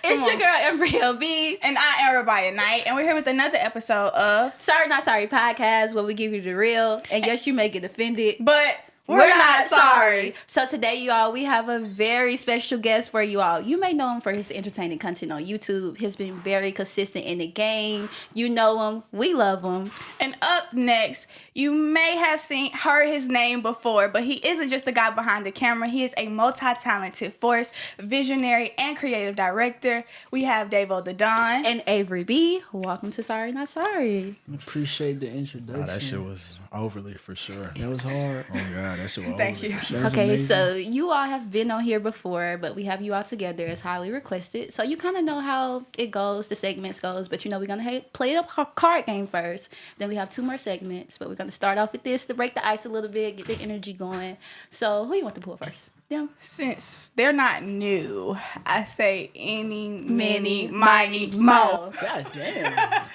It's your girl, Embryo B. And I am Everybody Night. And we're here with another episode of Sorry Not Sorry podcast, where we give you the real. And yes, you may get offended, But we're not sorry. So today, you all, we have a very special guest for you all. You may know him for his entertaining content on YouTube. He's been very consistent in the game. You know him. We love him. And up next, you may have heard his name before, but he isn't just the guy behind the camera. He is a multi-talented force, visionary, and creative director. We have Davo the Don. And AVERYB. Welcome to Sorry Not Sorry. Appreciate the introduction. Oh, that shit was overly for sure. That was hard. Oh God, that shit was Thank overly you. for sure. Okay, amazing. so you all have been on here before, but we have you all together as highly requested. So you kind of know how it goes, the segments goes, but you know we're going to play a card game first. Then we have 2 more segments, but we're going to start off with this to break the ice a little bit, get the energy going. So who you want to pull first? Yeah. Since they're not new, I say any, many, mighty, mo. God damn. Yeah,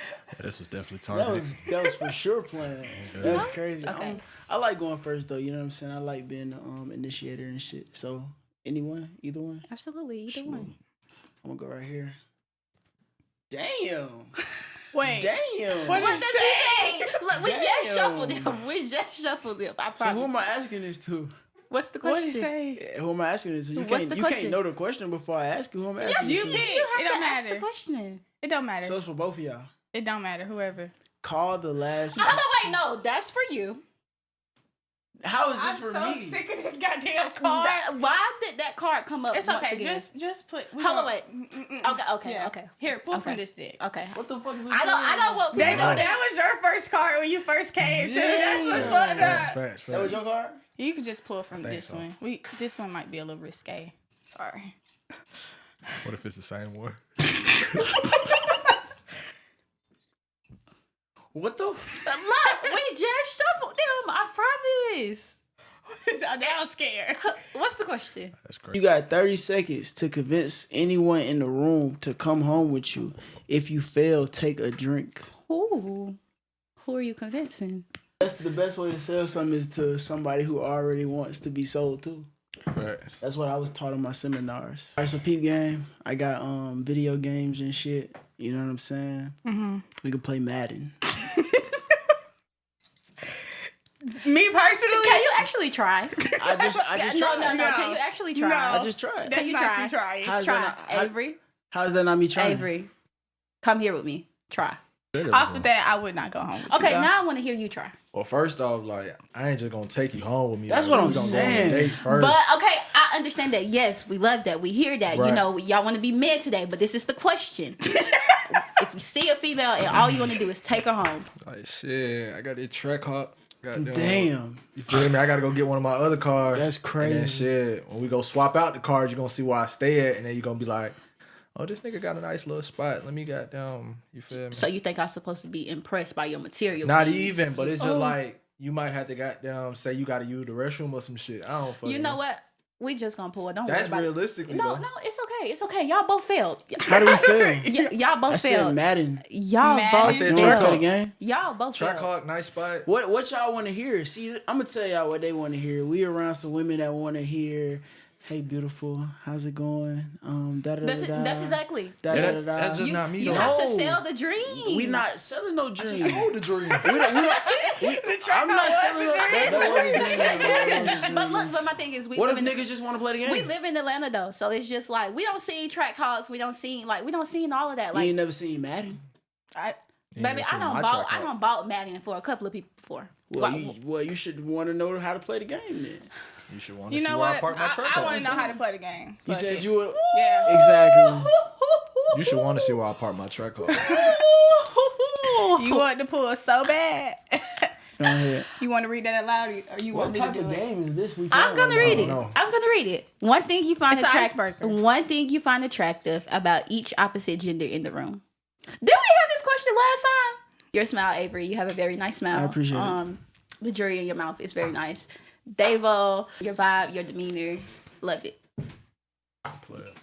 this was definitely targeted. That was for sure planned. That was crazy. Okay. I like going first though, you know what I'm saying? I like being the initiator and shit. So anyone, either one? Absolutely, either one. I'm gonna go right here. Damn. Wait. Damn. What What does he say? Look, we just Damn. shuffled him. We just shuffled him. I So promise. who am I asking this to? What's the What question? did he say? Who am I asking this to? You What's the can't question? know the question before I ask you who I'm asking Yes, it you to. can. You have It don't to ask matter. the question. It don't matter. So it's for both of y'all. It don't matter. Whoever. Call the last. Oh, no, wait, no. That's for you. How is this I'm for so me? sick of this goddamn card. Why did that card come up It's once okay. again? Just put. Hold on, wait. Okay. Here, pull Okay. from this deck. Okay. What the fuck is I don't want people That, to know that. that was your first card when you first came too. That's what's Damn. fucked up. Facts. That was your card? You can just pull from I think this so. one. This one might be a little risque. Sorry. What if it's the same one? What the? Look, we just shuffled them. I promise. Now I'm scared. What's the question? That's crazy. You got 30 seconds to convince anyone in the room to come home with you. If you fail, take a drink. Ooh. Who are you convincing? That's the best way to sell something is to somebody who already wants to be sold to. Facts. That's what I was taught in my seminars. All right, so peep game. I got video games and shit. You know what I'm saying? Mm-hmm. We can play Madden. Me personally, Can you actually try? I just No. tried. Can you actually try? No. I just tried. that's Can you not try? you trying. How's Try. that not, Avery. how's that not me trying? Avery. Come here with me. Try. Off of that, I would not go home with Okay, you. though. now I want to hear you try. Well, first off, like I ain't just gonna take you home with me. That's like, what we I'm gonna go on a saying. date first. But okay, I understand that. Yes, we love that. We hear that. You Right. know, y'all want to be men today, but this is the question. If you see a female and all you want to do is take her home, Like shit, I got this track hop. Goddamn. Damn. You feel me? I gotta go get one of my other cars. That's And then crazy. shit, when we go swap out the cars, you're gonna see where I stay at, and then you're gonna be like, oh, this nigga got a nice little spot. Let me goddamn, you feel me? so you think I'm supposed to be impressed by your material? Not needs. even, but it's just like you might have to goddamn say you gotta use the restroom or some shit. I don't fucking You know what? We just gonna pull it. Don't That's worry about realistically it. No, though. no, it's okay. It's okay. Y'all both failed. How do we fail? Y'all both I said failed. Madden. Y'all Madden. both I said You failed. want to track play the hawk. game? Y'all both Track failed. hawk, nice spot. What y'all want to hear? See, I'm gonna tell y'all what they want to hear. We around some women that want to hear, "Hey, beautiful, how's it going?" That's exactly. Da, Yeah, da, that's, da, that's da. just You, not me. you though. have to No. sell the dream. We not selling no I dream. just sold the dream. I'm not selling no. That wasn't the dream. But look, but my thing is, What if niggas just want to play the game? we live in Atlanta though, so it's just like we don't see track hawks, we don't see all of that. You Like, ain't never seen Madden. You baby, ain't I seen don't my bought, track I hawk. don't bought Madden for a couple of people before. Well, you should want to know how to play the game then. You should want to You see know where I what? park my truck. I at. want to know how to play the game. You Fuck said it. you would. Yeah. Exactly. You should want to see where I park my truck. At. You want to pull so bad. Go ahead. You want to read that out loud, or you What want me type to do of it? game is this? I'm gonna read it. know. I'm gonna read it. One thing you find It's an icebreaker. One thing you find attractive about each opposite gender in the room. Did we have this question last time? Your smile, Avery. You have a very nice smile. I appreciate it. The jewelry in your mouth is very nice. Davo, your vibe, your demeanor, love it.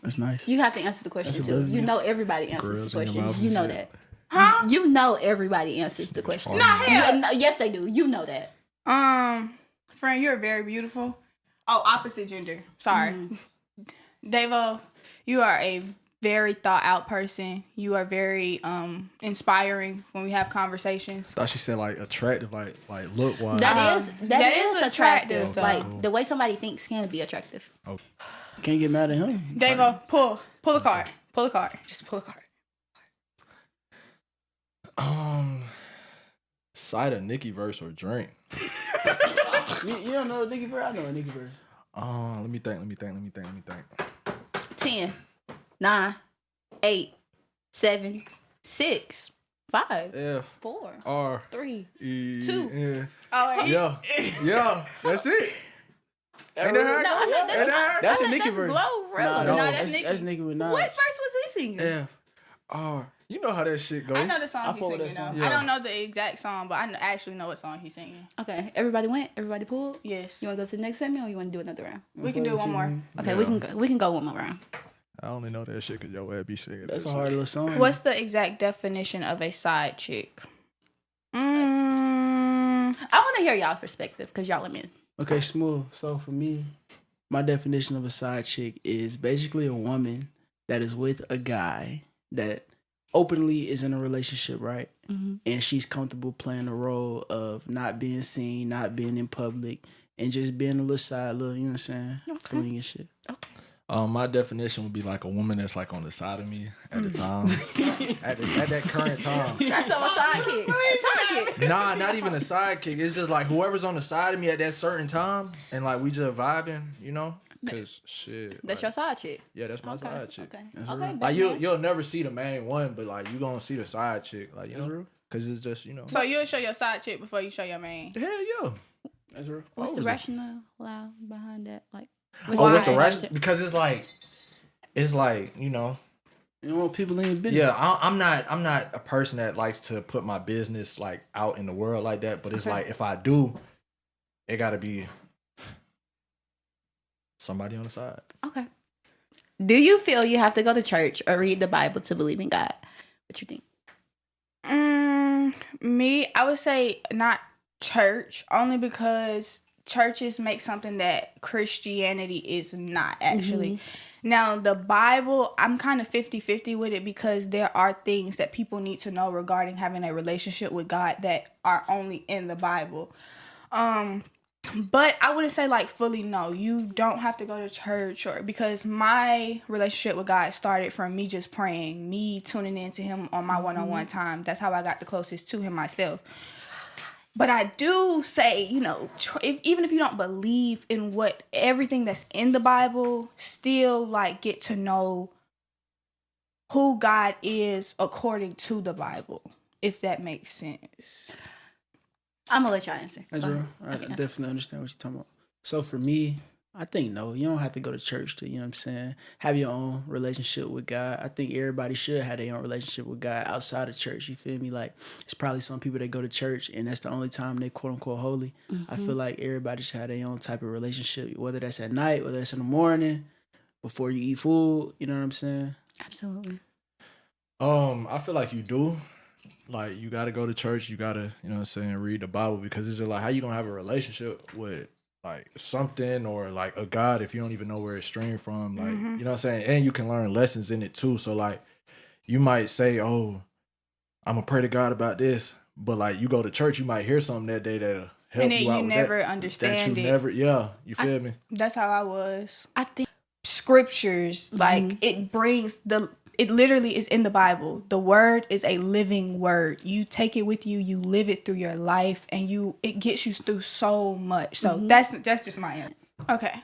That's nice. You have to answer the question That's too. above You me. know everybody answers Grills the in your question. mouth You and know shit. that. Huh? You know everybody answers the question. Nah, hell. Yes, they do. You know that. Friend, you're very beautiful. Oh, opposite gender. Sorry. Davo, you are a very thought out person. You are very inspiring when we have conversations. I thought she said like attractive, like look wise. That that is is attractive. attractive, Like the way somebody thinks can be attractive. Okay. Can't get mad at him. Davo, pull the card. Pull the card. Just pull the card. Cite a Nicki verse or drink. You don't know a Nicki verse? I know a Nicki verse. Let me think. 10, 9, 8, 7, 6, 5, F 4, R 3, E 2. N. Oh, wait. Yeah, that's it. Ain't that how it No, I goes? think Ain't that how it That's I a think Nicki that's verse. Glorilla. Nah, No, that's Nicki. That's Nicki with Nas. What verse was he singing? F R. You know how that shit goes. I know the song I he's fuck with singing that song. though. Yeah. I don't know the exact song, but I actually know what song he's singing. Okay, everybody went. Everybody pulled. Yes. You want to go to the next segment, or you want to do another round? We can do one more. Okay, Yeah. we can go one more round. I only know that shit because your ass be singing. That's that a shit. hard little song. What's the exact definition of a side chick? I want to hear y'all's perspective because y'all are men. Okay, smooth. So for me, my definition of a side chick is basically a woman that is with a guy that openly is in a relationship, right? Mm-hmm. And she's comfortable playing the role of not being seen, not being in public, and just being a little side, little, you know what I'm saying? Okay. Fling and shit. My definition would be like a woman that's like on the side of me at the time, at that current time. That's a sidekick. Sidekick. Nah, not even a sidekick. It's just like whoever's on the side of me at that certain time, and like we just vibing, you know? Cause shit. That's like, your side chick. Yeah, that's my Okay. side chick. Okay. That's Okay. real. Like Batman. you'll never see the main one, but like you gonna see the side chick, like you That's know, real. cause it's just you know. So you'll show your side chick before you show your main. Hell yeah. That's real. What's the Always. rationale behind that? Like, What's the why? rationale? Because it's like you know. You don't want people in your business. Yeah, I'm not a person that likes to put my business like out in the world like that. But it's Okay. like if I do, it gotta be somebody on the side. Okay. Do you feel you have to go to church or read the Bible to believe in God? What you think? Me, I would say not church, only because churches make something that Christianity is not actually. Now, the Bible, I'm kind of 50-50 with it because there are things that people need to know regarding having a relationship with God that are only in the Bible. But I wouldn't say like fully no. You don't have to go to church or because my relationship with God started from me just praying, me tuning into him on my one-on-one time. That's how I got the closest to him myself. But I do say, you know, even if you don't believe in what everything that's in the Bible, still like get to know who God is according to the Bible, if that makes sense. I'm gonna let y'all answer. That's Go real. ahead. I definitely understand what you're talking about. So for me, I think no, you don't have to go to church to, you know what I'm saying, have your own relationship with God. I think everybody should have their own relationship with God outside of church. You feel me? Like it's probably some people that go to church and that's the only time they quote unquote holy. I feel like everybody should have their own type of relationship, whether that's at night, whether that's in the morning, before you eat food. You know what I'm saying? Absolutely. I feel like you do. Like you gotta go to church, you gotta, you know what I'm saying, read the Bible because it's just like how you gonna have a relationship with like something or like a God if you don't even know where it streamed from. Like, you know what I'm saying? And you can learn lessons in it too. So like you might say, oh, I'm gonna pray to God about this, but like you go to church, you might hear something that day that'll help And then you out you with never that understand you it. never, yeah, you feel me? That's how I was. I think Scriptures, like it literally is in the Bible. The word is a living word. You take it with you, you live it through your life, and it gets you through so much. So that's just my end. Okay.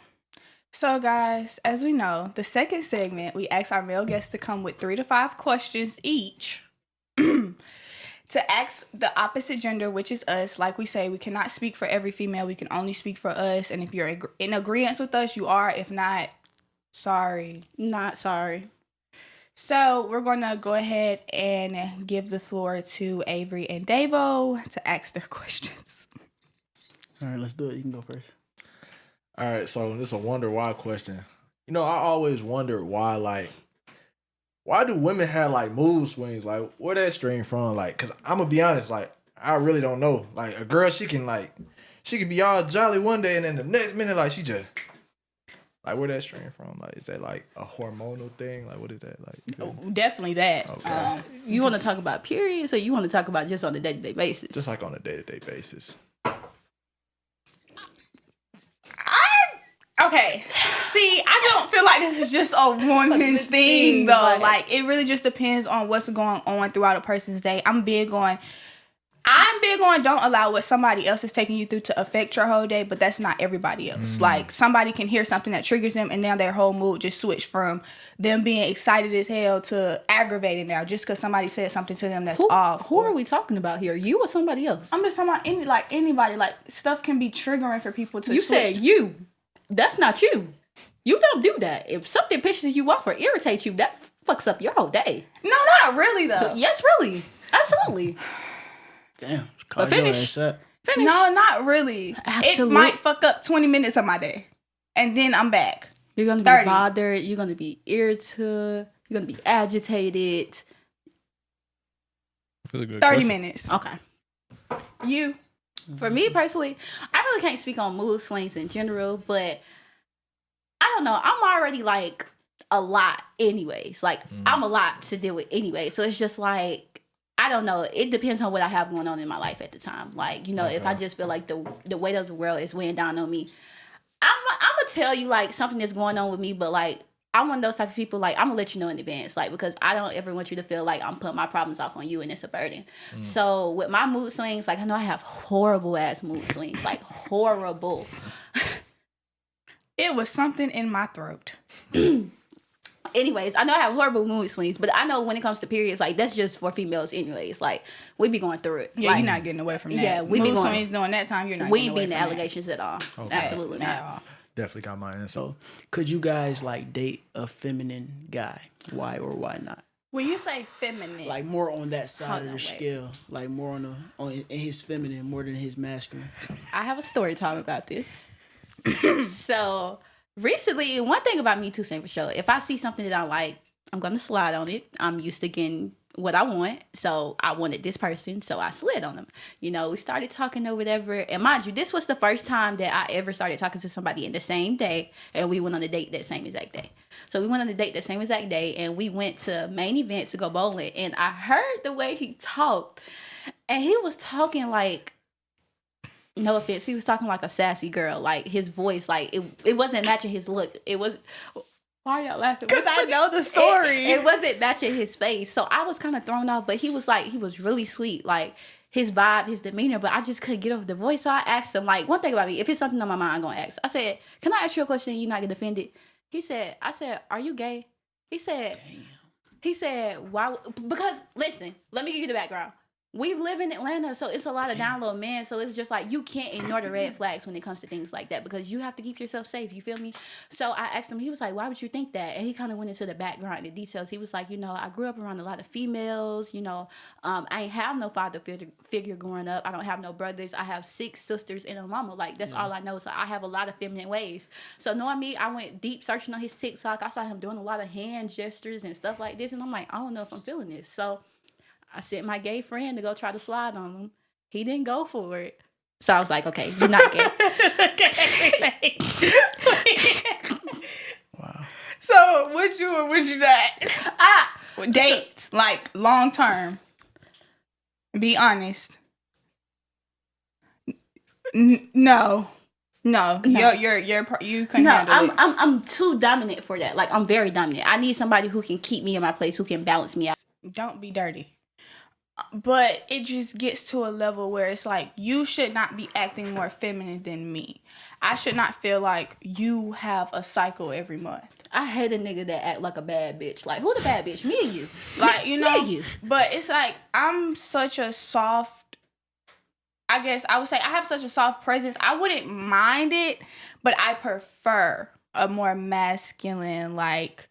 So guys, as we know, the second segment, we ask our male guests to come with 3 to 5 questions each. To ask the opposite gender, which is us. Like we say, we cannot speak for every female. We can only speak for us. And if you're in agreement with us, you are. If not, sorry. not sorry. So we're going to go ahead and give the floor to Avery and Davo to ask their questions. All right, let's do it. You can go first. All right, so this is a wonder why question. You know, I always wondered why do women have like mood swings? Like, where that stream from? Like, cause I'm gonna be honest, like, I really don't know. Like, a girl, she can be all jolly one day, and then the next minute, like, she just Like, where that stream from? Like, is that like a hormonal thing? Like, what is that like? Oh, definitely that. Okay. You want to talk about periods, or you want to talk about just on a day-to-day basis? Just like on a day-to-day basis. Okay. See, I don't feel like this is just a woman's thing, though. Right. Like, it really just depends on what's going on throughout a person's day. I'm big on don't allow what somebody else is taking you through to affect your whole day, but that's not everybody else. Like, somebody can hear something that triggers them, and now their whole mood just switched from them being excited as hell to aggravated now, just because somebody said something to them that's off. Who are we talking about here? You or somebody else? I'm just talking about anybody. Like, stuff can be triggering for people to You switch. said you. That's not you. You don't do that. If something pisses you off or irritates you, that fucks up your whole day. No, not really, though. Yes, really. Absolutely. Damn. But finish. Up. Finish. No, not really. Absolute- It might fuck up 20 minutes of my day. And then I'm back. You're going to be 30. bothered. You're going to be irritated. You're going to be agitated. 30 minutes. Okay. You. For me personally, I really can't speak on mood swings in general, but I don't know. I'm already like a lot anyways. Like, I'm a lot to deal with anyway. So it's just like, I don't know. It depends on what I have going on in my life at the time. Like, you know, if I just feel like the weight of the world is weighing down on me, I'm going to tell you, like, something that's going on with me, but, like, I'm one of those type of people, like, I'm going to let you know in advance, like, because I don't ever want you to feel like I'm putting my problems off on you and it's a burden. So with my mood swings, like, I know I have horrible-ass mood swings, like, horrible. It was something in my throat. Anyways, I know I have horrible mood swings, but I know when it comes to periods, like, that's just for females anyways. Like, we be going through it. Yeah, like, you're not getting away from that. Yeah, we be Mood going. swings during that time, you're not We getting ain't away being the from that. allegations at all. Okay. Absolutely At not. all. Definitely got my answer. So, could you guys like date a feminine guy? Why or why not? When you say feminine, Like more on that side Hold of the on, wait. scale, like more on in his feminine more than his masculine. I have a story time about this. So recently, one thing about me too, saying for sure, if I see something that I like, I'm gonna slide on it. I'm used to getting what I want, so I wanted this person, so I slid on them. You know, we started talking or whatever, and mind you, this was the first time that I ever started talking to somebody in the same day, and we went on a date that same exact day. So we went on a date that same exact day, and we went to main event to go bowling, and I heard the way he talked, and he was talking like, no offense, he was talking like a sassy girl. Like, his voice, like, it wasn't matching his look. It was... Why are y'all laughing? because I know the story. It wasn't matching his face. So I was kind of thrown off, but he was really sweet. Like, his vibe, his demeanor, but I just couldn't get over the voice. So I asked him, like, one thing about me, if it's something on my mind, I'm going to ask. I said, can I ask you a question and you not get offended? I said, are you gay? He said, why? Because, listen, let me give you the background. We live in Atlanta, so it's a lot of down low men. So it's just like, you can't ignore the red flags when it comes to things like that, because you have to keep yourself safe. You feel me? So I asked him, he was like, why would you think that? And he kind of went into the background and the details. He was like, you know, I grew up around a lot of females. You know, I ain't have no father figure growing up. I don't have no brothers. I have 6 sisters and a mama. Like, that's all I know. So I have a lot of feminine ways. So knowing me, I went deep searching on his TikTok. I saw him doing a lot of hand gestures and stuff like this. And I'm like, I don't know if I'm feeling this. So I sent my gay friend to go try to slide on him. He didn't go for it. So I was like, okay, you're not gay. Wow. So would you or would you not? Date, like, long term. Be honest. No. You couldn't No, handle it. I'm too dominant for that. Like, I'm very dominant. I need somebody who can keep me in my place, who can balance me out. Don't be dirty. But it just gets to a level where it's like, you should not be acting more feminine than me. I should not feel like you have a cycle every month. I hate a nigga that act like a bad bitch. Like, who the bad bitch? Me and you. Like, you know, Me and you. but it's like, I'm such a soft, I guess I would say I have such a soft presence. I wouldn't mind it, but I prefer a more masculine, like,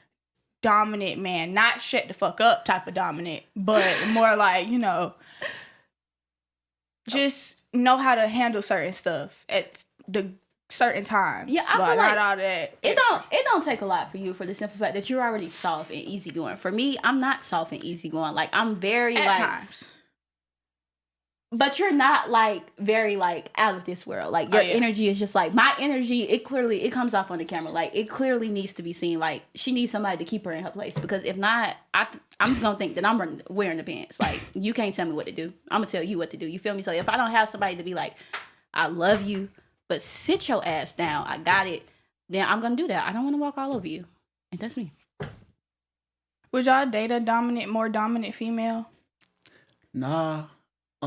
dominant man, not shut the fuck up type of dominant, but more like, you know, just know how to handle certain stuff at the certain times. Yeah, I feel not like all that. It don't take a lot for you, for the simple fact that you're already soft and easygoing. For me, I'm not soft and easygoing. Like, I'm very at times. like, at times. I'm very But you're not like very like out of this world. Like your energy is just like my energy. It comes off on the camera. Like it clearly needs to be seen. Like she needs somebody to keep her in her place, because if not, I'm gonna think that I'm wearing the pants. Like you can't tell me what to do. I'm gonna tell you what to do. You feel me? So if I don't have somebody to be like, I love you, but sit your ass down, I got it, then I'm gonna do that. I don't want to walk all over you, and that's me. Would y'all date a more dominant female? Nah.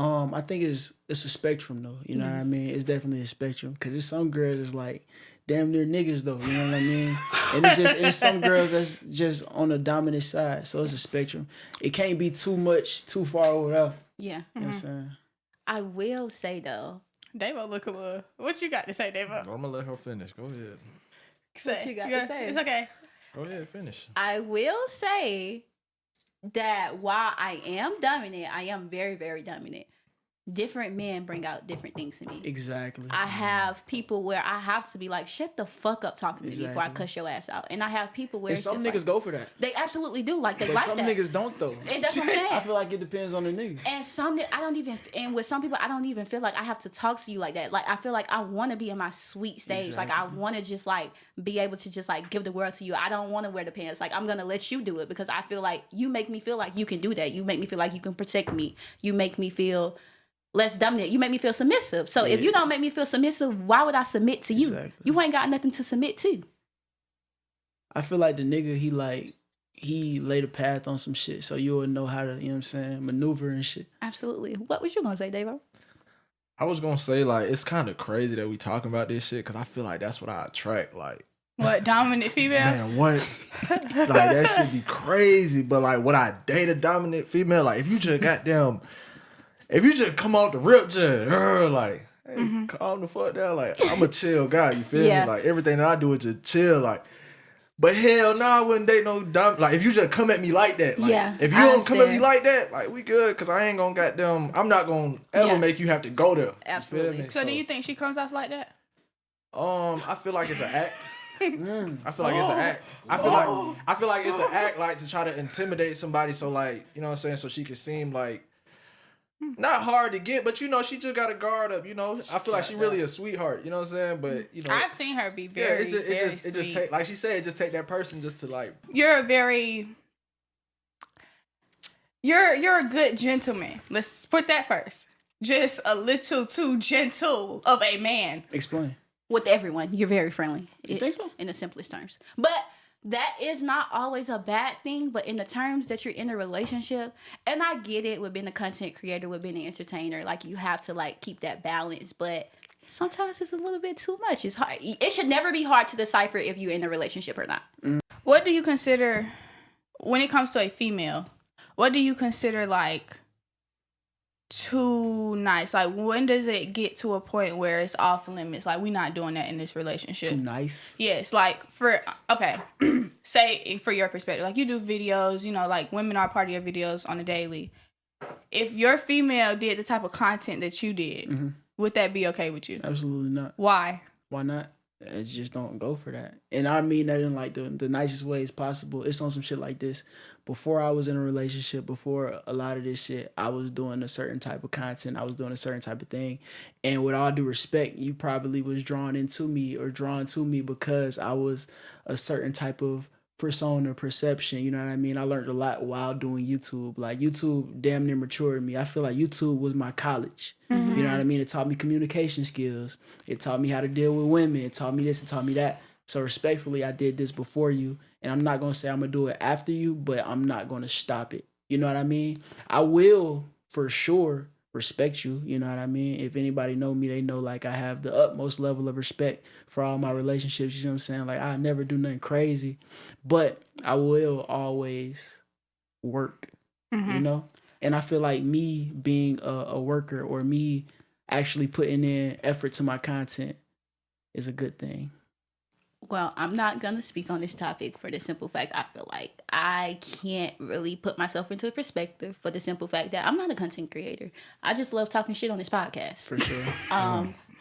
I think it's a spectrum though. You know what I mean? It's definitely a spectrum, because there's some girls that's like damn near niggas though. You know what I mean? And it's some girls that's just on the dominant side. So it's a spectrum. It can't be too much, too far over there. Yeah. You know what I'm saying? I will say though. Davo look a little. What you got to say, Davo? I'm gonna let her finish. Go ahead. What you got to say? It's okay. Go ahead, finish. I will say that while I am dominant, I am very, very dominant. Different men bring out different things in me. Exactly. I have people where I have to be like, shut the fuck up talking to me before I cuss your ass out. And I have people where and some niggas go for that. They absolutely do. Like, they but like some that. niggas don't though. And that's what I'm saying. I feel like it depends on the niggas. And with some people, I don't even feel like I have to talk to you like that. Like, I feel like I want to be in my sweet stage. Exactly. Like, I want to just like be able to just like give the world to you. I don't want to wear the pants. Like, I'm going to let you do it, because I feel like you make me feel like you can do that. You make me feel like you can protect me. You make me feel less dominant. You make me feel submissive. So if you don't make me feel submissive, why would I submit to you? Exactly. You ain't got nothing to submit to. I feel like the nigga, he laid a path on some shit, so you would know how to, you know what I'm saying, maneuver and shit. Absolutely. What was you gonna say, Davo? I was gonna say, like, it's kind of crazy that we talking about this shit, because I feel like that's what I attract. Like, what, dominant female? Man, what? Like, that should be crazy. But like, would I date a dominant female? Like, if you just come off the rip, just like, hey, calm the fuck down. Like, I'm a chill guy. You feel me? Like, everything that I do is just chill. Like, but hell no, I wouldn't date no dumb. Like, if you just come at me like that, like, if you don't come at me like that, like, we good. Cause I ain't gonna I'm not gonna ever make you have to go there. Absolutely. So do you think she comes off like that? I feel like it's an act. I feel like it's an act. I feel like it's an act, like, to try to intimidate somebody. So, like, you know what I'm saying? So she could seem like not hard to get, but, you know, she just got a guard up, you know. I feel like she really a sweetheart, you know what I'm saying? But, you know, I've seen her be very, very sweet. It just take, like she said, it just take that person just to, like. You're a good gentleman. Let's put that first. Just a little too gentle of a man. Explain. With everyone, you're very friendly. You think so? In the simplest terms. But that is not always a bad thing, but in the terms that you're in a relationship, and I get it with being a content creator, with being an entertainer, like, you have to like keep that balance, but sometimes it's a little bit too much. It's hard. It should never be hard to decipher if you're in a relationship or not. What do you consider, when it comes to a female, what do you consider like too nice? Like, when does it get to a point where it's off limits? Like, we're not doing that in this relationship. Too nice? Yes, like, say for your perspective, like, you do videos, you know, like, women are part of your videos on a daily. If your female did the type of content that you did, would that be okay with you? Absolutely not. Why? Why not? I just don't go for that. And I mean that in like the nicest ways possible. It's on some shit like this. Before I was in a relationship, before a lot of this shit, I was doing a certain type of content. I was doing a certain type of thing. And with all due respect, you probably was drawn to me because I was a certain type of persona, perception. You know what I mean? I learned a lot while doing YouTube. Like, YouTube damn near matured me. I feel like YouTube was my college. You know what I mean? It taught me communication skills. It taught me how to deal with women. It taught me this. It taught me that. So respectfully, I did this before you. And I'm not going to say I'm going to do it after you, but I'm not going to stop it. You know what I mean? I will, for sure, respect you. You know what I mean? If anybody know me, they know, like, I have the utmost level of respect for all my relationships. You see what I'm saying? Like, I never do nothing crazy. But I will always work, you know? And I feel like me being a worker, or me actually putting in effort to my content, is a good thing. Well, I'm not going to speak on this topic for the simple fact I feel like I can't really put myself into perspective, for the simple fact that I'm not a content creator. I just love talking shit on this podcast. For sure.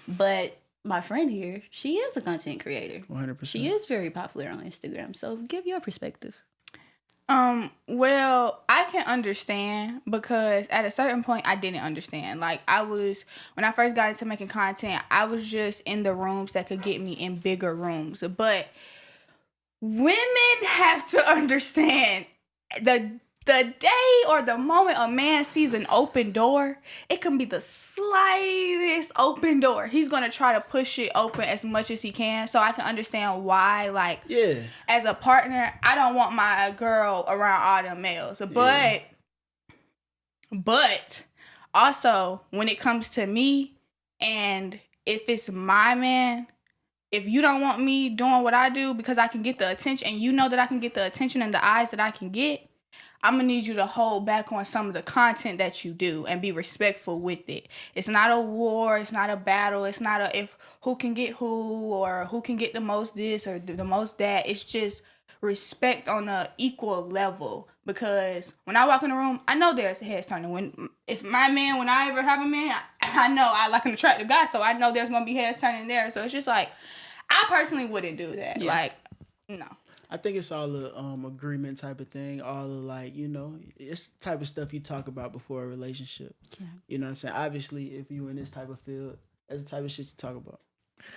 But my friend here, she is a content creator. 100%. She is very popular on Instagram. So give your perspective. Well, I can understand, because at a certain point I didn't understand. Like, when I first got into making content, I was just in the rooms that could get me in bigger rooms. But women have to understand the day or the moment a man sees an open door, it can be the slightest open door. He's going to try to push it open as much as he can. So I can understand why, like, as a partner, I don't want my girl around all them males. But also, when it comes to me, and if it's my man, if you don't want me doing what I do because I can get the attention, and you know that I can get the attention and the eyes that I can get, I'm going to need you to hold back on some of the content that you do and be respectful with it. It's not a war. It's not a battle. It's not if who can get who or who can get the most this or the most that. It's just respect on an equal level. Because when I walk in the room, I know there's a heads turning. When I ever have a man, I know I like an attractive guy, so I know there's going to be heads turning there. So it's just like, I personally wouldn't do that. Yeah. Like, no. I think it's all a agreement type of thing. All of, like, you know, it's the type of stuff you talk about before a relationship. Yeah. You know what I'm saying? Obviously, if you in this type of field, that's the type of shit you talk about.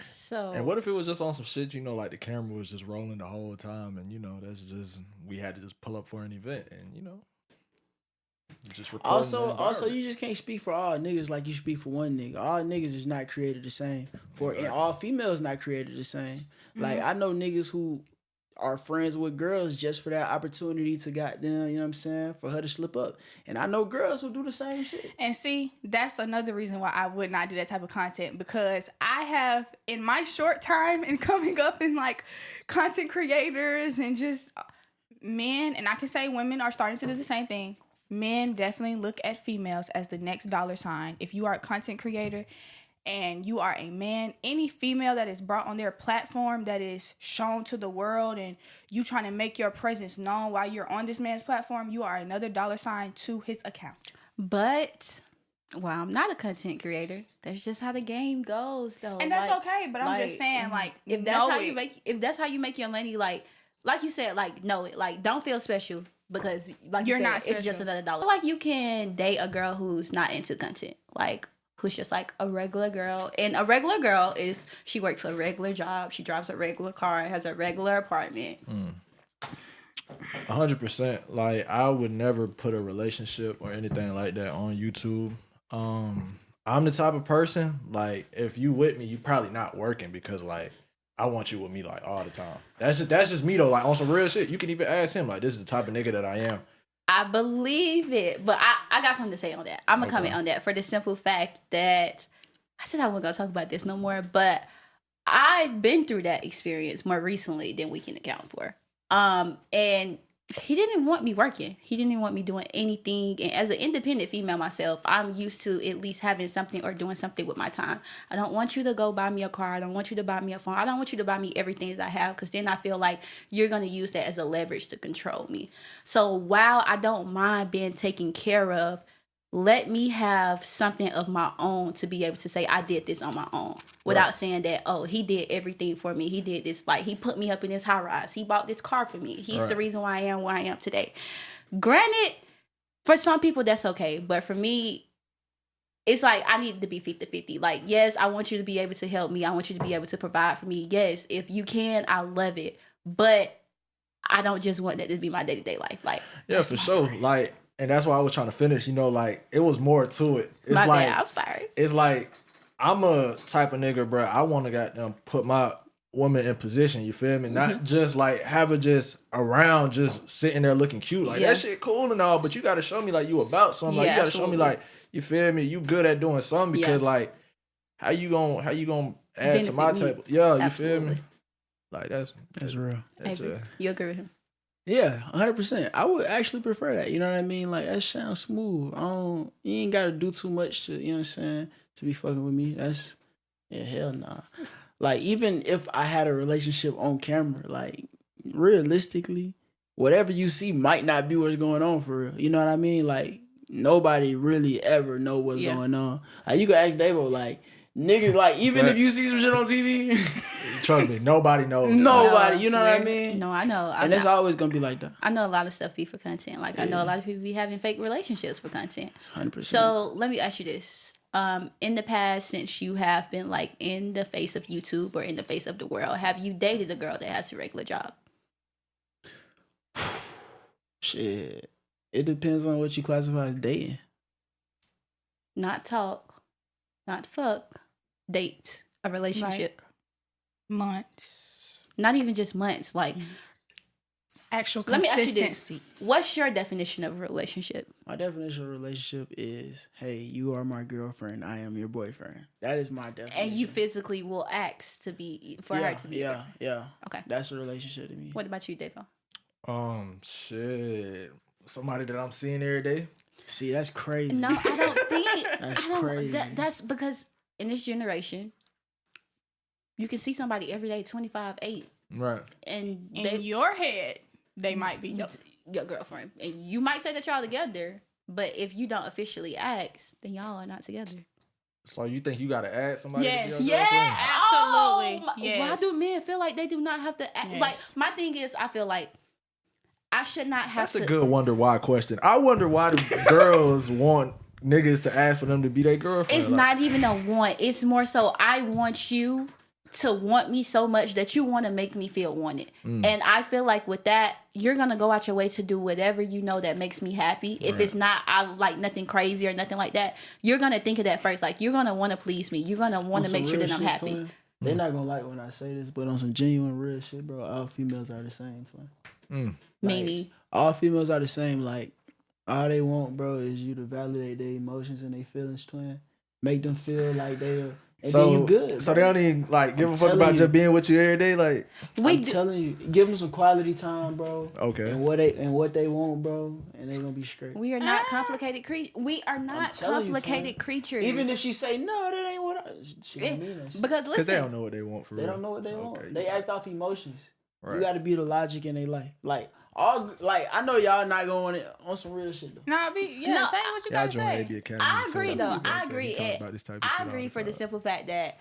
So. And what if it was just on some shit, you know, like the camera was just rolling the whole time, and, you know, that's just, we had to just pull up for an event, and, you know, just also you just can't speak for all niggas like you speak for one nigga. All niggas is not created the same. And all females not created the same. Mm-hmm. Like, I know niggas who are friends with girls just for that opportunity to goddamn, you know what I'm saying, for her to slip up. And I know girls who do the same shit. And see, that's another reason why I would not do that type of content, because I have, in my short time and coming up in like content creators and just men, and I can say women are starting to do the same thing. Men definitely look at females as the next dollar sign. If you are a content creator and you are a man, any female that is brought on their platform that is shown to the world and you trying to make your presence known while you're on this man's platform, you are another dollar sign to his account. But, well, I'm not a content creator. That's just how the game goes, though. And that's okay, but I'm just saying, like, if that's how you make your money, like you said, like, know it. Like, don't feel special because, like you're not special. It's just another dollar. Like, you can date a girl who's not into content. Like, who's just like a regular girl. And a regular girl is, she works a regular job, she drives a regular car, has a regular apartment. 100%. Like, I would never put a relationship or anything like that on YouTube. I'm the type of person, like, if you with me, you probably not working because, like, I want you with me, like, all the time. That's just me, though. Like, on some real shit, you can even ask him, like, this is the type of nigga that I am. I believe it, but I got something to say on that. I'm gonna comment on that for the simple fact that I said I wasn't gonna talk about this no more, but I've been through that experience more recently than we can account for. And he didn't want me working. He didn't want me doing anything. And as an independent female myself, I'm used to at least having something or doing something with my time. I don't want you to go buy me a car. I don't want you to buy me a phone. I don't want you to buy me everything that I have, because then I feel like you're going to use that as a leverage to control me. So while I don't mind being taken care of, let me have something of my own to be able to say I did this on my own without saying that, oh, he did everything for me. He did this, like, he put me up in this high rise. He bought this car for me. He's the reason why I am where I am today. Granted, for some people that's okay. But for me, it's like I need to be 50-50. Like, yes, I want you to be able to help me. I want you to be able to provide for me. Yes, if you can, I love it. But I don't just want that to be my day-to-day life. Like, yeah, for sure. Friend. Like, and that's why I was trying to finish, you know, like, it was more to it. It's my like, bad, I'm sorry. It's like, I'm a type of nigga, bro. I want to goddamn put my woman in position, you feel me? Not just like have her just around, just sitting there looking cute. Like, that shit cool and all, but you got to show me like you about something. Like, you got to show me like, you feel me? You good at doing something, because like, how you gonna add to my table? Yeah, you feel me? Like, that's real. You agree with him? Yeah, 100%. I would actually prefer that. You know what I mean? Like, that sounds smooth. You ain't got to do too much to, you know what I'm saying, to be fucking with me. That's, hell nah. Like, even if I had a relationship on camera, like, realistically, whatever you see might not be what's going on for real. You know what I mean? Like, nobody really ever know what's going on. Like, you can ask Davo, like, Nigga, like, even if you see some shit on TV, Trust me, nobody knows. nobody, you know what I mean? No, I know. And it's always gonna be like that. I know a lot of stuff be for content. Like I know a lot of people be having fake relationships for content. 100%. So let me ask you this. In the past, since you have been like in the face of YouTube or in the face of the world, have you dated a girl that has a regular job? Shit. It depends on what you classify as dating. Not talk, not fuck, date, a relationship. Like months. Not even just months. Like, Actual let me consistency. ask you this. What's your definition of a relationship? My definition of a relationship is, hey, you are my girlfriend, I am your boyfriend. That is my definition. And you physically will ask to be, for her to be. Yeah. Okay. That's a relationship to me. What about you, Davo? Shit. Somebody that I'm seeing every day. See, that's crazy. No, I don't think. That's I don't, crazy. That's because in this generation, you can see somebody every day 25/8. Right. And In your head, they might be. your girlfriend. And you might say that y'all together, but if you don't officially ask, then y'all are not together. So you think you gotta add somebody? Yes. To be your girlfriend? Absolutely. Why do men feel like they do not have to ask? Yes. Like, my thing is, I feel like I should not have That's to. a good wonder why question. I wonder why the girls want niggas to ask for them to be their girlfriend. It's not even a want. It's more so I want you to want me so much that you want to make me feel wanted. And I feel like with that, you're going to go out your way to do whatever you know that makes me happy. If it's not like nothing crazy or nothing like that, you're going to think of that first. Like, you're going to want to please me. You're going to want to make sure that I'm happy. Twin, they're not gonna like when I say this, but on some genuine real shit, bro, all females are the same, twin. Meaning, All females are the same. Like, all they want, bro, is you to validate their emotions and their feelings, twin. Make them feel like they're... And then you good. So bro. they don't even like give I'm a fuck about telling just you. being with you every day. Like, I'm telling you, give them some quality time, bro. Okay. And what they want, bro, and they gonna be straight. we are not complicated creatures. We are not telling you, complicated twin. creatures. Even if she say no, that ain't what she don't mean that shit. Because because they don't listen, know what they want for They real. don't know what they want. Okay, They yeah. act off emotions. Right. You got to be the logic in their life. Like I know y'all not going on some real shit though. Nah, say what you Y'all gotta join say. AB Academy. I so agree you though. know what I'm I saying? agree. We talk about this type of shit I all agree the for the time. simple fact that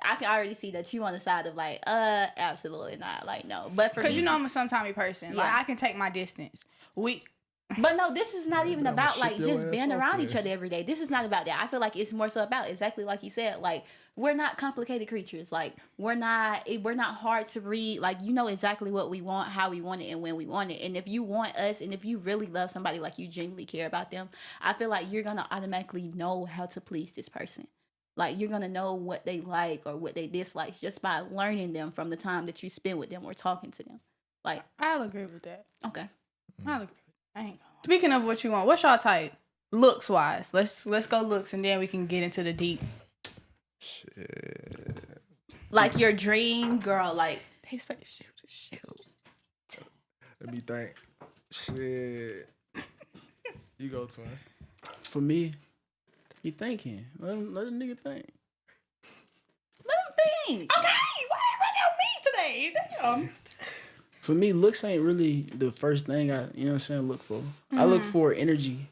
I can already see that you on the side of like, absolutely not. Like, no. But for Because me, you know I'm a sometimey person. Like, Yeah. I can take my distance. but no, this is not even but I'ma about ship like your just ass being off around there. each other every day. This is not about that. I feel like it's more so about exactly like you said. Like, we're not complicated creatures. Like, we're not hard to read. Like, you know exactly what we want, how we want it, and when we want it. And if you want us, and if you really love somebody, like you genuinely care about them, I feel like you're gonna automatically know how to please this person. Like, you're gonna know what they like or what they dislike just by learning them from the time that you spend with them or talking to them. Like, I'll agree with that. okay. I'll agree. I ain't gonna. Speaking of what you want, what's y'all type? Looks wise. Let's go looks and then we can get into the deep. Shit. Like your dream girl, like They say shoot. Let me think. Shit. You go, twin. For me, you thinking. Let a nigga think. let them think. Okay, why you bring out me today? Damn. For me, looks ain't really the first thing look for. I look for energy.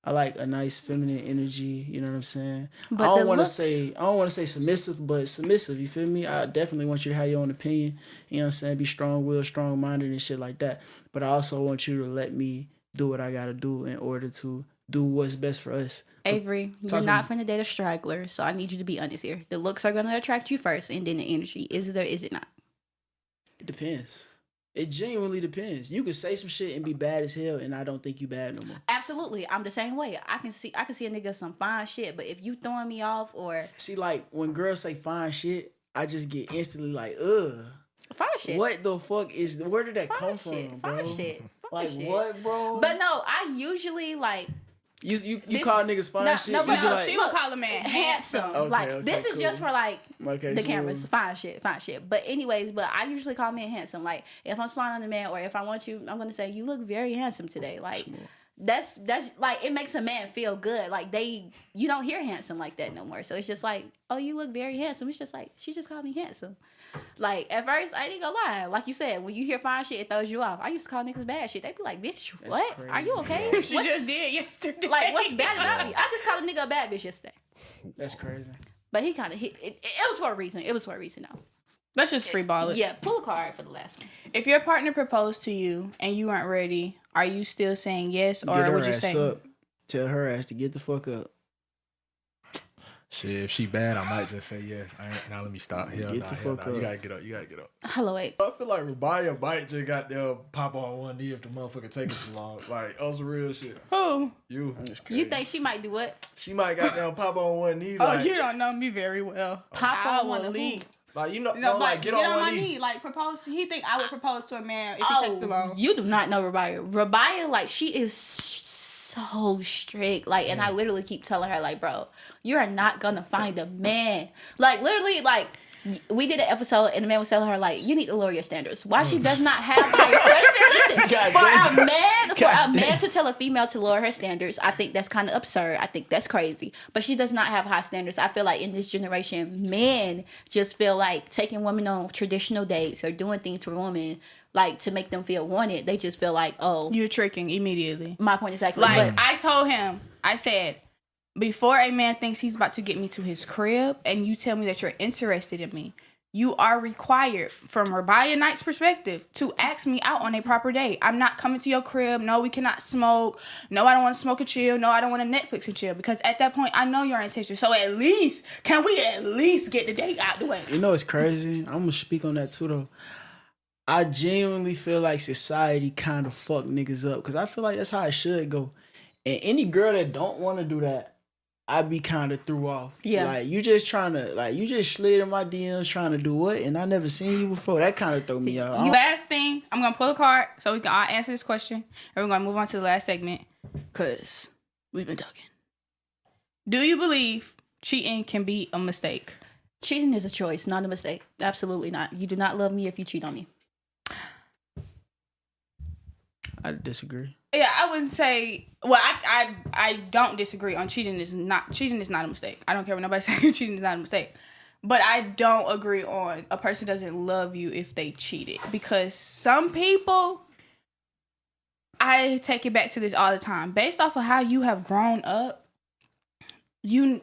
I like a nice feminine energy, you know what I'm saying? But I the don't want to looks- say submissive, but submissive, you feel me? I definitely want you to have your own opinion, you know what I'm saying? Be strong-willed, strong-minded and shit like that. But I also want you to let me do what I got to do in order to do what's best for us. Avery, you're Talk to not me. finna date a straggler, so I need you to be honest here. The looks are gonna attract you first, and then the energy. Is it or is it not? It depends. It genuinely depends. You could say some shit and be bad as hell, and I don't think you bad no more. Absolutely, I'm the same way. I can see a nigga some fine shit, but if you throwing me off or See, like, when girls say fine shit, I just get instantly like, ugh. fine shit, What the fuck where did that fine come shit, from, bro? fine shit, fine Like, shit. what, bro? But no, I usually like You this- call niggas fine no, shit? no, you but be no, like, She would call a man handsome. handsome. Okay, Like okay, this is just cool. for like okay, the so- cameras, fine shit. But anyways, but I usually call men handsome. Like if I'm sliding on the man or if I want you, I'm gonna say you look very handsome today. Like that's like it makes a man feel good. Like you don't hear handsome like that no more. So it's just like, oh, you look very handsome. It's just like she just called me handsome. Like at first I ain't gonna lie. Like you said, when you hear fine shit, it throws you off. I used to call niggas bad shit. They be like, bitch, what? crazy. Are you okay? She What? just did yesterday. Like what's bad about me? I just called a nigga a bad bitch yesterday. That's crazy. But he kind of hit. It was for a reason. It was for a reason, though. Let's just free ball it. Yeah, pull a card for the last one. If your partner proposed to you and you weren't ready, are you still saying yes, or Get her would you ass say? up. Tell her ass to get the fuck up. Shit, if she bad, I might just say yes. Now let me stop. Hell Get nah, the hell fuck nah. up. You gotta get up. You gotta get up. Hello, wait. I feel like Rabaya might just got there pop on one knee if the motherfucker taking too long. Like, on some real shit. Who? You. You think she might do what? She might got there pop on one knee. Oh, Like, you don't know me very well. Pop I on one will of leave. like you know, No, like get on one knee. Like propose. He think I would propose to a man if he takes too long. You do not know Rabaya. Rabaya, like, she is so strict. Like, and I literally keep telling her, like, bro, you are not gonna find a man. Like, literally, like, we did an episode and the man was telling her, like, you need to lower your standards. Why she does not have higher standards? Listen, for a man to tell a female to lower her standards, I think that's kind of absurd. I think that's crazy. But she does not have high standards. I feel like in this generation, men just feel like taking women on traditional dates or doing things for women, like, to make them feel wanted. They just feel like, oh, You're tricking immediately. my point exactly. Like, But I told him, I said, before a man thinks he's about to get me to his crib and you tell me that you're interested in me, you are required, from Rabaya Knight's perspective, to ask me out on a proper date. I'm not coming to your crib. No, we cannot smoke. No, I don't want to smoke and chill. No, I don't want to Netflix and chill. Because at that point, I know your intention. So at least, can we at least get the date out the way? You know it's crazy? I'm gonna speak on that too though. I genuinely feel like society kind of fuck niggas up because I feel like that's how it should go. And any girl that don't want to do that, I be kind of threw off. Yeah. Like, you just trying to, like, you just slid in my DMs trying to do what? And I never seen you before. That kind of threw me off. Last thing, I'm going to pull a card so we can all answer this question. And we're going to move on to the last segment because we've been talking. Do you believe cheating can be a mistake? cheating is a choice, not a mistake. Absolutely not. You do not love me if you cheat on me. I disagree. Yeah, I would say. Well, I don't disagree on cheating is not a mistake. I don't care what nobody says. Cheating is not a mistake. But I don't agree on a person doesn't love you if they cheated, because some people, I take it back to this all the time. Based off of how you have grown up, you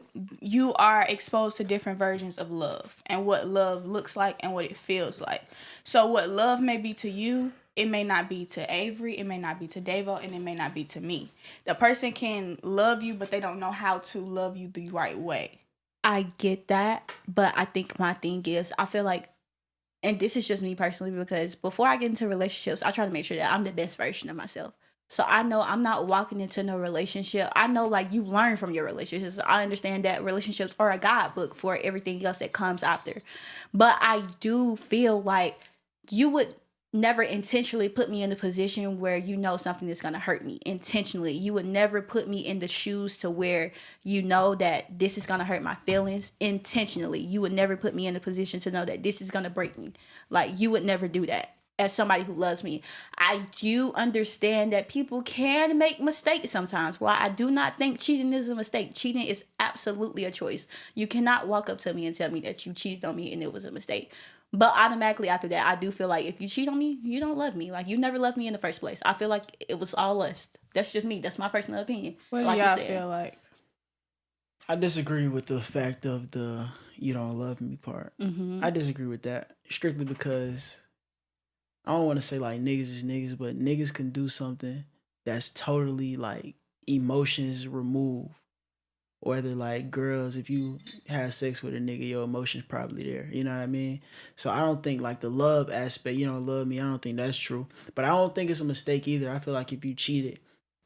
are exposed to different versions of love and what love looks like and what it feels like. So what love may be to you, it may not be to Avery, it may not be to Davo, and it may not be to me. The person can love you, but they don't know how to love you the right way. I get that, but I think my thing is, I feel like, and this is just me personally, because before I get into relationships, I try to make sure that I'm the best version of myself. So I know I'm not walking into no relationship. I know, like, you learn from your relationships. I understand that relationships are a guidebook for everything else that comes after. But I do feel like you would never intentionally put me in a position where you know something is going to hurt me intentionally. You would never put me in the shoes to where you know that this is going to hurt my feelings intentionally. You would never put me in a position to know that this is going to break me. Like, you would never do that as somebody who loves me. I do understand that people can make mistakes sometimes. While I do not think cheating is a mistake, cheating is absolutely a choice. You cannot walk up to me and tell me that you cheated on me and it was a mistake. But automatically after that, I do feel like if you cheat on me, you don't love me. Like, you never loved me in the first place. I feel like it was all lust. That's just me. That's my personal opinion. What do like y'all you said. feel like? I disagree with the fact of the you don't love me part. Mm-hmm. I disagree with that strictly because I don't want to say like niggas is niggas, but niggas can do something that's totally like emotions removed. Whether like girls, if you have sex with a nigga, your emotions probably there. You know what I mean? So I don't think like the love aspect, you don't love me, I don't think that's true. But I don't think it's a mistake either. I feel like if you cheated,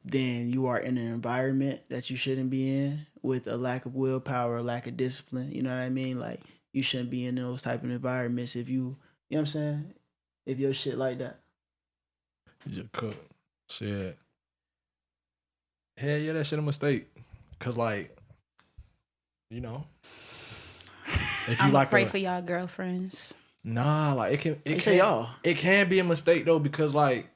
then you are in an environment that you shouldn't be in with a lack of willpower, a lack of discipline. You know what I mean? Like, you shouldn't be in those type of environments if you know what I'm saying? If your shit like that. You just cook. Shit. Hell yeah, that shit a mistake. Cause like, you know, if you I'm like pray for y'all girlfriends. Nah, like it can be a mistake though, because like,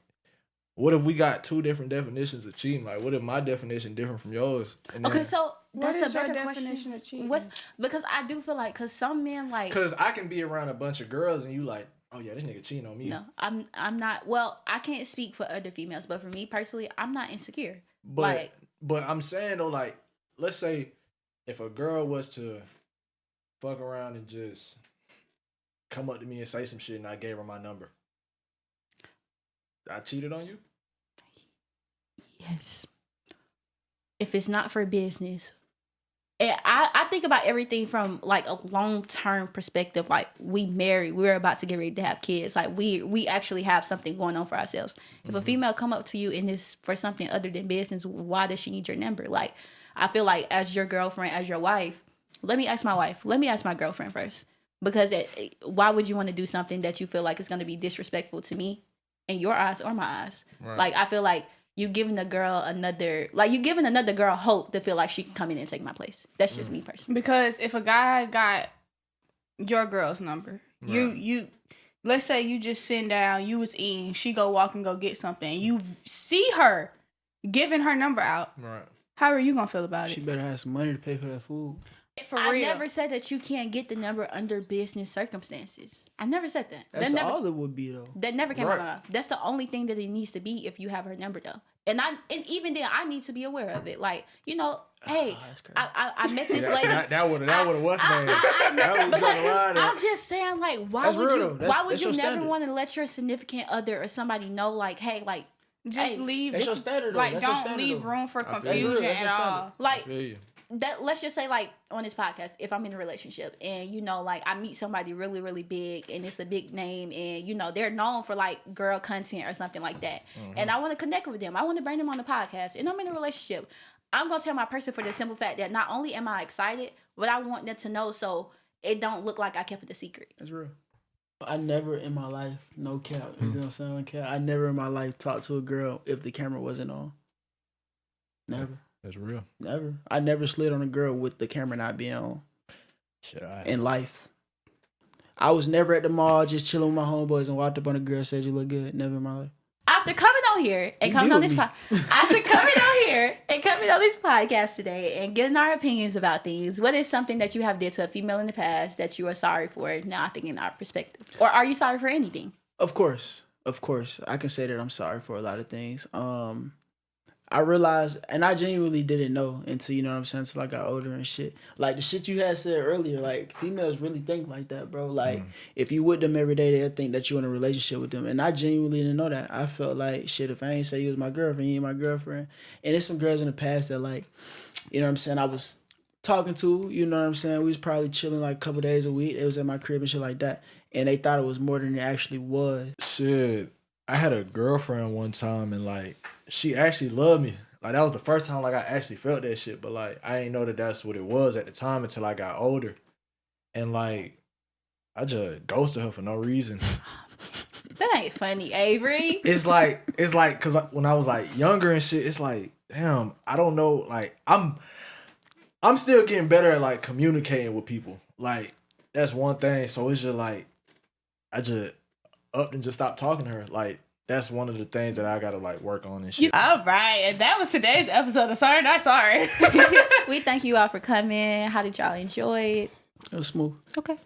what if we got two different definitions of cheating? Like, what if my definition different from yours? And Okay, then, so that's a better definition question. of cheating? Because I do feel like, because some men like. Because I can be around a bunch of girls and you like, oh yeah, this nigga cheating on me. No, I'm not. Well, I can't speak for other females, but for me personally, I'm not insecure. But I'm saying though, like, let's say if a girl was to fuck around and just come up to me and say some shit and I gave her my number. I cheated on you? Yes. If it's not for business. And I think about everything from like a long-term perspective. Like we married, we're about to get ready to have kids. Like we actually have something going on for ourselves. If a female come up to you and it's for something other than business, why does she need your number? Like I feel like as your girlfriend, as your wife, let me ask my girlfriend first. Because why would you want to do something that you feel like is going to be disrespectful to me in your eyes or my eyes? Right. Like I feel like you giving another girl hope to feel like she can come in and take my place. That's just me personally. Because if a guy got your girl's number, Right. you let's say you just sitting down, you was eating, she go walk and go get something, and you see her giving her number out. Right. How are you gonna feel about She it? better have some money to pay for that food. For I real. never said that you can't get the number under business circumstances. I never said that. That's That never, all it would be though. that never came out of Right. my mouth. That's the only thing that it needs to be if you have her number though. And even then I need to be aware of it. Like, hey, that's crazy. I met this Yeah, lady. that would have what's name. That But was a lie there. I'm just saying, like, why That's would real, you? though. That's- Why would that's you your never standard. want to let your significant other or somebody know, like, hey, like, Just hey, leave. That's your standard though. Like, That's your don't standard, leave though. room for feel you. confusion That's your at standard. all. like Feel you. that. Let's just say, like, on this podcast, if I'm in a relationship and like I meet somebody really, really big and it's a big name and they're known for like girl content or something like that, and I want to connect with them, I want to bring them on the podcast, and I'm in a relationship. I'm gonna tell my person for the simple fact that not only am I excited, but I want them to know so it don't look like I kept it a secret. That's real. I never in my life, no cap, you know what I'm saying? Cap. I never in my life talked to a girl if the camera wasn't on. Never. That's real. Never. I never slid on a girl with the camera not being on Shit, in life. I was never at the mall just chilling with my homeboys and walked up on a girl and said you look good. Never in my life. After coming on here and You coming be on with this me. after coming on here and coming on this podcast today and getting our opinions about things, what is something that you have did to a female in the past that you are sorry for now, I think, in our perspective? Or are you sorry for anything? Of course. I can say that I'm sorry for a lot of things. I realized, and I genuinely didn't know until, you know what I'm saying, until I got older and shit. Like, the shit you had said earlier, like, females really think like that, bro. Like, if you with them every day, they'll think that you're in a relationship with them. And I genuinely didn't know that. I felt like, shit, if I ain't say you was my girlfriend, you ain't my girlfriend. And there's some girls in the past that, like, you know what I'm saying, I was talking to, you know what I'm saying, we was probably chilling, like, a couple days a week. It was at my crib and shit like that. And they thought it was more than it actually was. Shit, I had a girlfriend one time and like she actually loved me. Like that was the first time like I actually felt that shit. But like I didn't know that that's what it was at the time until I got older. And like I just ghosted her for no reason. That ain't funny, Avery. It's like because when I was like younger and shit, it's like damn, I don't know. Like I'm still getting better at like communicating with people. Like that's one thing. So it's just like I just up and just stopped talking to her. Like that's one of the things that I gotta like work on and shit. All right, and that was today's episode of Sorry Not Sorry. We thank you all for coming. How did y'all enjoy it? It was smooth. Okay.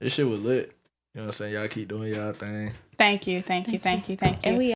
This shit was lit. You know what I'm saying? Y'all keep doing y'all thing. Thank you. And we